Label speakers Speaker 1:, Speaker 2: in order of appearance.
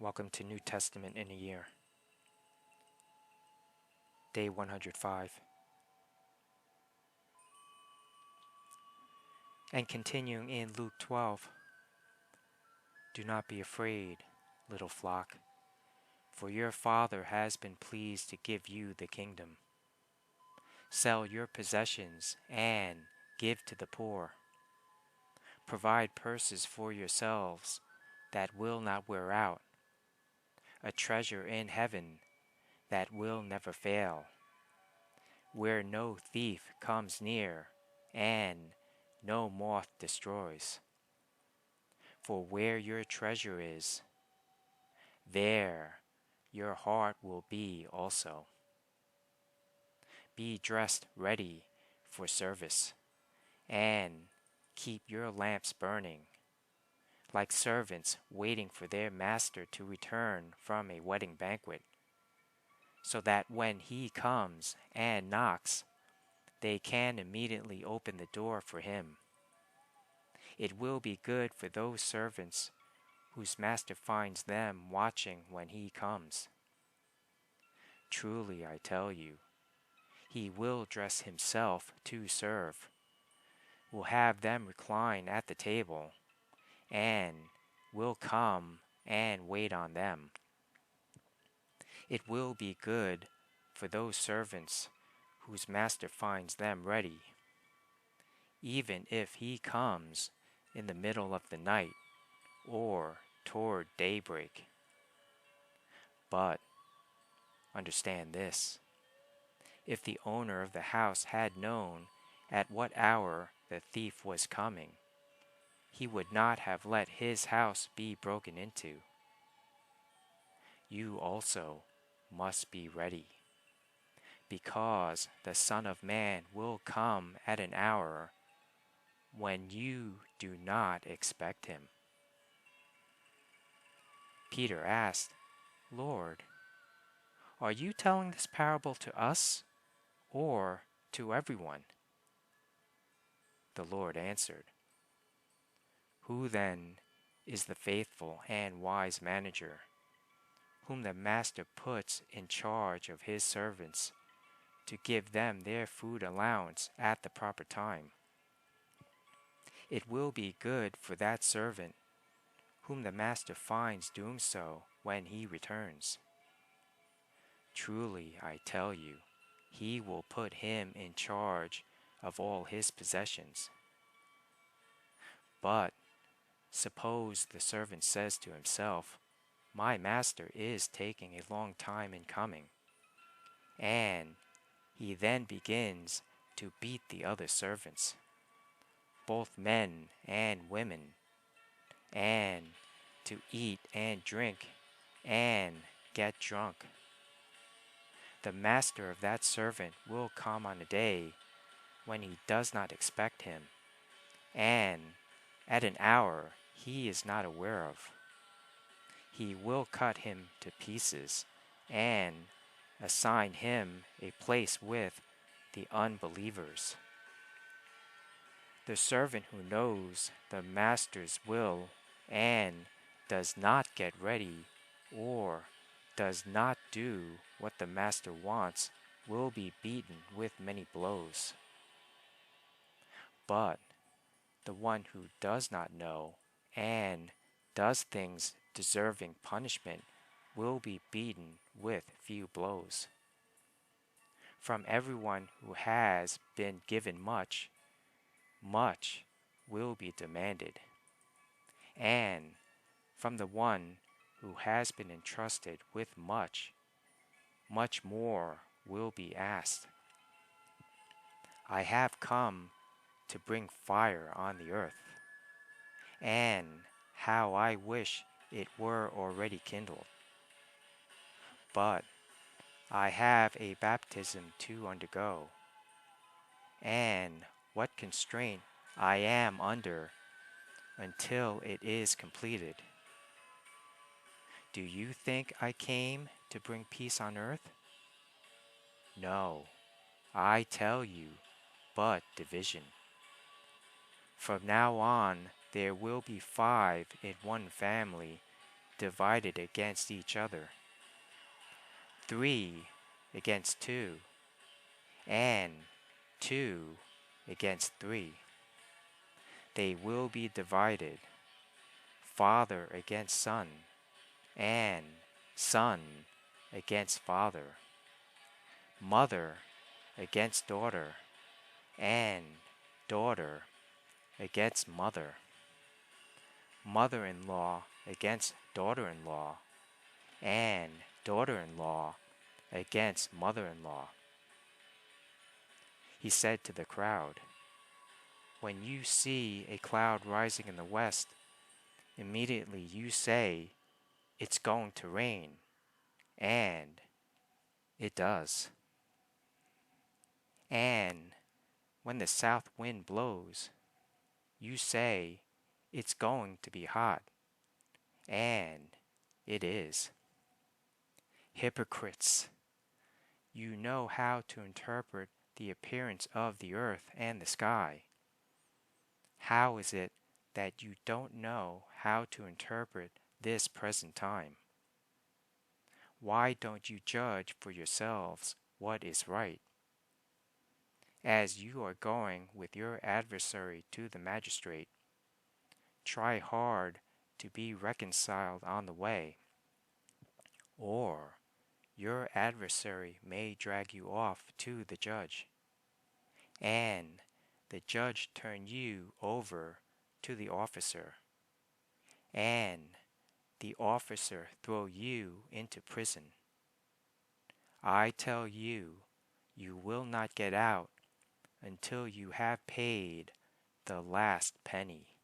Speaker 1: Welcome to New Testament in a Year, Day 105. And continuing in Luke 12, do not be afraid, little flock, for your Father has been pleased to give you the kingdom. Sell your possessions and give to the poor. Provide purses for yourselves that will not wear out, a treasure in heaven that will never fail, where no thief comes near and no moth destroys. For where your treasure is, there your heart will be also. Be dressed ready for service, and keep your lamps burning, like servants waiting for their master to return from a wedding banquet, so that when he comes and knocks, they can immediately open the door for him. It will be good for those servants whose master finds them watching when he comes. Truly, I tell you, he will dress himself to serve, will have them recline at the table, and will come and wait on them. It will be good for those servants whose master finds them ready, even if he comes in the middle of the night or toward daybreak. But understand this: if the owner of the house had known at what hour the thief was coming, he would not have let his house be broken into. You also must be ready, because the Son of Man will come at an hour when you do not expect him. Peter asked, Lord, are you telling this parable to us or to everyone? The Lord answered, Who then is the faithful and wise manager, whom the master puts in charge of his servants to give them their food allowance at the proper time? It will be good for that servant whom the master finds doing so when he returns. Truly, I tell you, he will put him in charge of all his possessions. But suppose the servant says to himself, My master is taking a long time in coming, and he then begins to beat the other servants, both men and women, and to eat and drink and get drunk. The master of that servant will come on a day when he does not expect him, and at an hour he is not aware of. He will cut him to pieces and assign him a place with the unbelievers. The servant who knows the master's will and does not get ready or does not do what the master wants will be beaten with many blows. But the one who does not know and does things deserving punishment will be beaten with few blows. From everyone who has been given much, much will be demanded, and from the one who has been entrusted with much, much more will be asked. I have come to bring fire on the earth, and how I wish it were already kindled. But I have a baptism to undergo, and what constraint I am under until it is completed. Do you think I came to bring peace on earth? No, I tell you, but division. From now on, there will be 5 in one family, divided against each other, 3 against 2, and 2 against 3. They will be divided, father against son, and son against father, mother against daughter, and daughter against mother, mother-in-law against daughter-in-law, and daughter-in-law against mother-in-law. He said to the crowd, "When you see a cloud rising in the west, immediately you say, 'It's going to rain,' and it does. And when the south wind blows, you say, 'It's going to be hot,' and it is. Hypocrites! You know how to interpret the appearance of the earth and the sky. How is it that you don't know how to interpret this present time? Why don't you judge for yourselves what is right? As you are going with your adversary to the magistrate, try hard to be reconciled on the way, or your adversary may drag you off to the judge, and the judge turn you over to the officer, and the officer throw you into prison. I tell you, you will not get out until you have paid the last penny."